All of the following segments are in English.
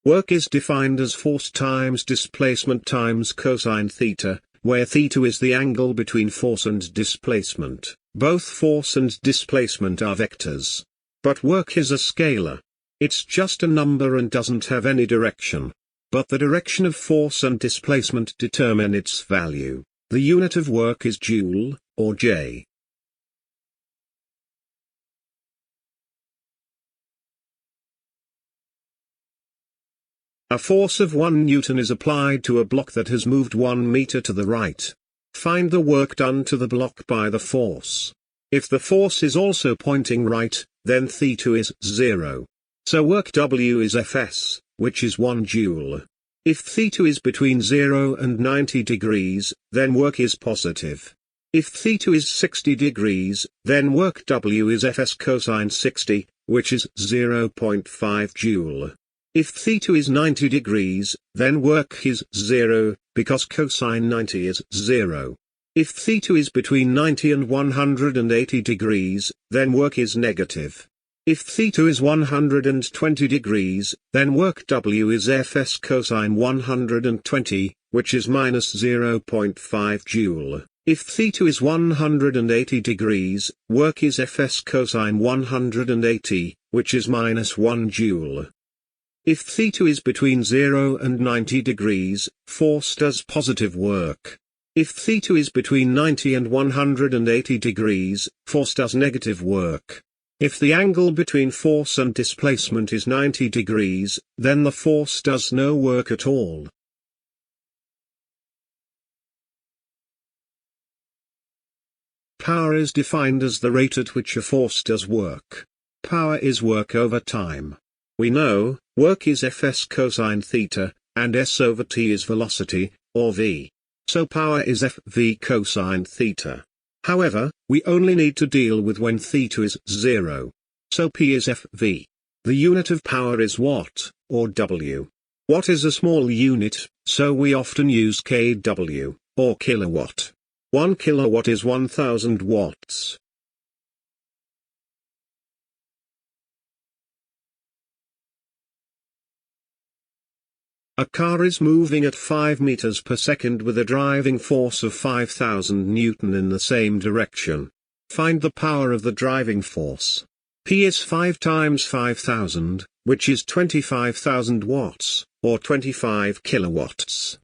Work is defined as force times displacement times cosine theta, where theta is the angle between force and displacement. Both force and displacement are vectors. But work is a scalar. It's just a number and doesn't have any direction. But the direction of force and displacement determine its value. The unit of work is joule, or J. A force of 1 Newton is applied to a block that has moved 1 meter to the right. Find the work done to the block by the force. If the force is also pointing right, then theta is 0. So work W is Fs, which is 1 joule. If theta is between 0 and 90 degrees, then work is positive. If theta is 60 degrees, then work W is Fs cosine 60, which is 0.5 joule. If theta is 90 degrees, then work is 0, because cosine 90 is 0. If theta is between 90 and 180 degrees, then work is negative. If theta is 120 degrees, then work W is Fs cosine 120, which is minus 0.5 joule. If theta is 180 degrees, work is Fs cosine 180, which is minus 1 joule. If theta is between 0 and 90 degrees, force does positive work. If theta is between 90 and 180 degrees, force does negative work. If the angle between force and displacement is 90 degrees, then the force does no work at all. Power is defined as the rate at which a force does work. Power is work over time. We know, work is Fs cosine theta, and S over t is velocity, or v. So power is Fv cosine theta. However, we only need to deal with when theta is 0. So P is Fv. The unit of power is watt, or W. Watt is a small unit, so we often use kW, or kilowatt. 1 kilowatt is 1000 watts. A car is moving at 5 meters per second with a driving force of 5000 Newton in the same direction. Find the power of the driving force. P is 5 times 5000, which is 25,000 watts, or 25 kilowatts.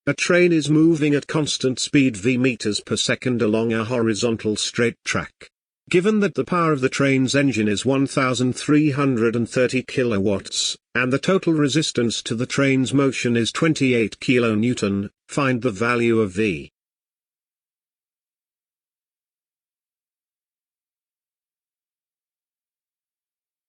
A train is moving at constant speed v meters per second along a horizontal straight track. Given that the power of the train's engine is 1330 kilowatts, and the total resistance to the train's motion is 28 kilonewton, find the value of V.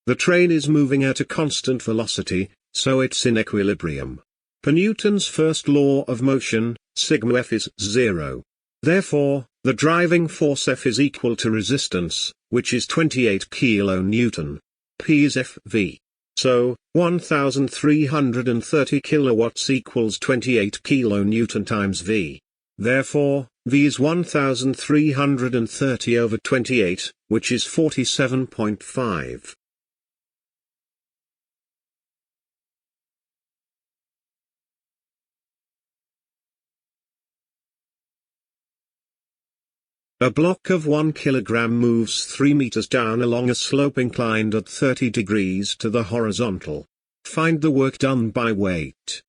The train is moving at a constant velocity, so it's in equilibrium. Per Newton's first law of motion, sigma F is 0. Therefore, the driving force F is equal to resistance, which is 28 kilonewton. P is Fv. So, 1330 kilowatts equals 28 kilonewton times V. Therefore, V is 1330 over 28, which is 47.5. A block of 1 kilogram moves 3 meters down along a slope inclined at 30 degrees to the horizontal. Find the work done by weight.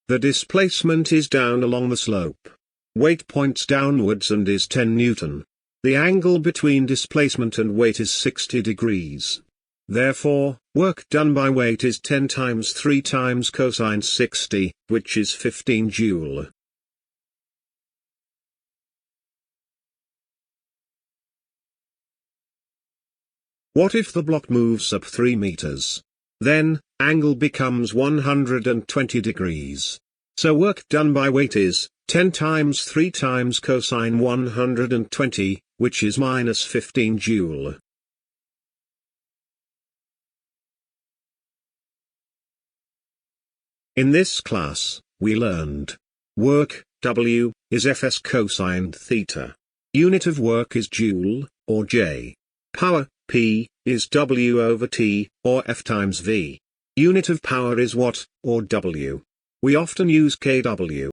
The displacement is down along the slope. Weight points downwards and is 10 Newton. The angle between displacement and weight is 60 degrees. Therefore, work done by weight is 10 times 3 times cosine 60, which is 15 joule. What if the block moves up 3 meters? Then, angle becomes 120 degrees. So work done by weight is 10 times 3 times cosine 120, which is minus 15 joule. In this class, we learned Work, W, is Fs cosine theta. Unit of work is joule, or J. Power, P, is W over T, or F times V. Unit of power is watt, or W. We often use kW.